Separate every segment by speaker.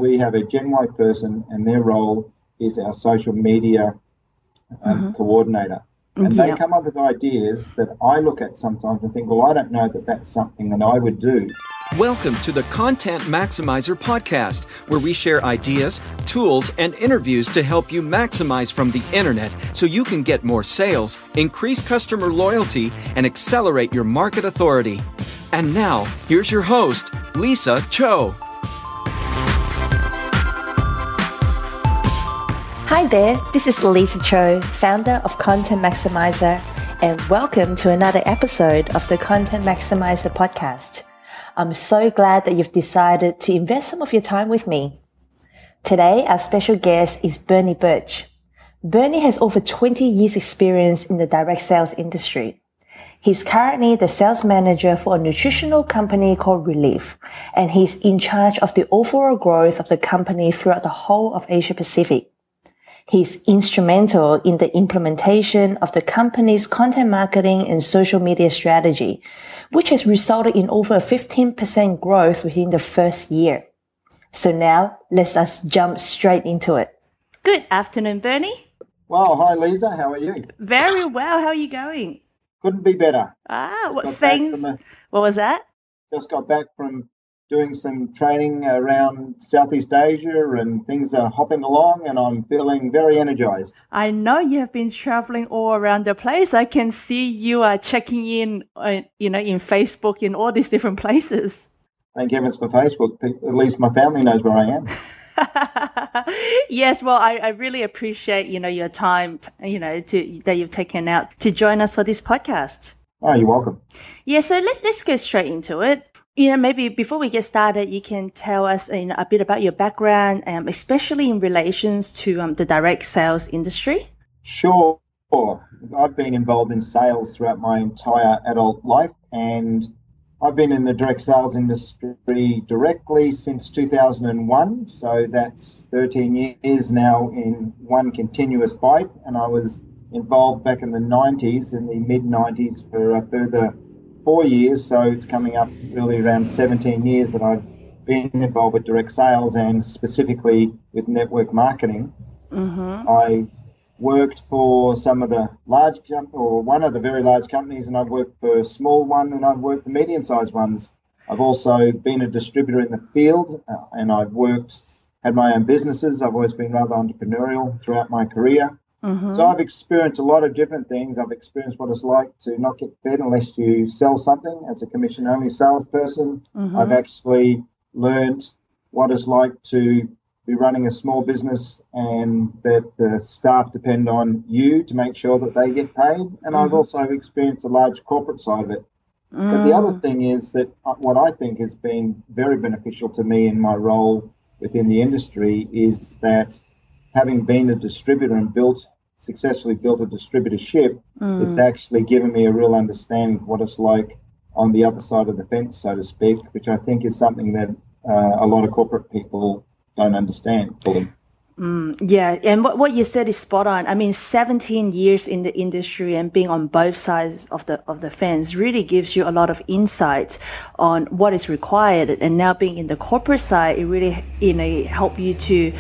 Speaker 1: we have a Gen Y person, and their role is our social media coordinator. And they come up with ideas that I look at sometimes and think, well, I don't know that that's something that I would do.
Speaker 2: Welcome to the Content Maximiser podcast, where we share ideas, tools, and interviews to help you maximize from the internet so you can get more sales, increase customer loyalty, and accelerate your market authority. And now, here's your host, Lisa Cho.
Speaker 3: Hi there, this is Lisa Cho, founder of Content Maximiser, and welcome to another episode of the Content Maximiser podcast. I'm so glad that you've decided to invest some of your time with me. Today, our special guest is Bernie Birch. Bernie has over 20 years experience in the direct sales industry. He's currently the sales manager for a nutritional company called Relevance, and he's in charge of the overall growth of the company throughout the whole of Asia Pacific. He's instrumental in the implementation of the company's content marketing and social media strategy, which has resulted in over a 15% growth within the first year. So now, let's us jump straight into it. Good afternoon, Bernie.
Speaker 1: Well, hi, Lisa. How are you?
Speaker 3: Very well. How are you going?
Speaker 1: Couldn't be better.
Speaker 3: What was that?
Speaker 1: Just got back from doing some training around Southeast Asia, and things are hopping along, and I'm feeling very energized.
Speaker 3: I know you have been traveling all around the place. I can see you are checking in, in Facebook in all these different places.
Speaker 1: Thank heavens for Facebook. At least my family knows where I am.
Speaker 3: Yes, well, I really appreciate, your time, that you've taken out to join us for this podcast.
Speaker 1: Oh, you're welcome.
Speaker 3: Yeah, so let's go straight into it. Maybe before we get started, you can tell us a bit about your background, especially in relations to the direct sales industry.
Speaker 1: Sure. I've been involved in sales throughout my entire adult life, and I've been in the direct sales industry directly since 2001. So that's 13 years now in one continuous bite. And I was involved back in the 90s, in the mid-90s, for a further 4 years, so it's coming up really around 17 years that I've been involved with direct sales and specifically with network marketing. I worked for some of the large or one of the very large companies, and I've worked for a small one, and I've worked for medium-sized ones. I've also been a distributor in the field, and I've had my own businesses. I've always been rather entrepreneurial throughout my career. So I've experienced a lot of different things. I've experienced what it's like to not get fed unless you sell something as a commission-only salesperson. I've actually learned what it's like to be running a small business and that the staff depend on you to make sure that they get paid. And I've also experienced a large corporate side of it. But the other thing is that what I think has been very beneficial to me in my role within the industry is that having been a distributor and successfully built a distributorship, it's actually given me a real understanding of what it's like on the other side of the fence, so to speak, which I think is something that a lot of corporate people don't understand fully.
Speaker 3: Yeah, and what you said is spot on. I mean, 17 years in the industry and being on both sides of the fence really gives you a lot of insights on what is required. And now being in the corporate side, it really help you to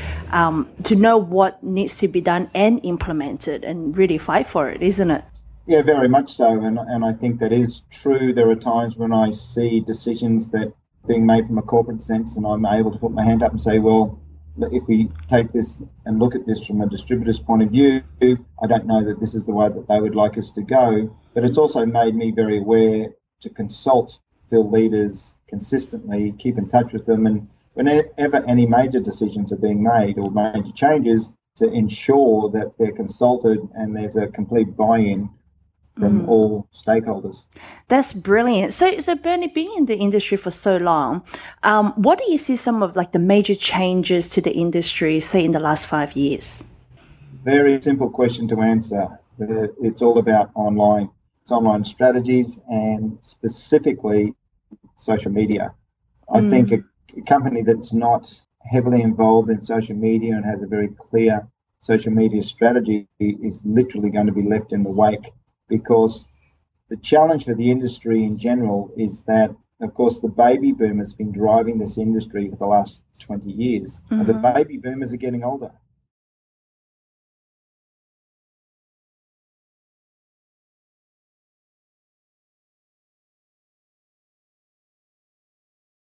Speaker 3: know what needs to be done and implemented and really fight for it, isn't it?
Speaker 1: Yeah, very much so. And I think that is true. There are times when I see decisions that are being made from a corporate sense, and I'm able to put my hand up and say, well, if we take this and look at this from a distributor's point of view, I don't know that this is the way that they would like us to go. But it's also made me very aware to consult field leaders consistently, keep in touch with them, and whenever any major decisions are being made or major changes, to ensure that they're consulted and there's a complete buy-in from all stakeholders.
Speaker 3: That's brilliant. So Bernie, being in the industry for so long, what do you see some of the major changes to the industry, say in the last 5 years?
Speaker 1: Very simple question to answer. It's all about online. It's online strategies and specifically social media. I think a company that's not heavily involved in social media and has a very clear social media strategy is literally going to be left in the wake, because the challenge for the industry in general is that Of course, the baby boomers have been driving this industry for the last 20 years. And the baby boomers are getting older.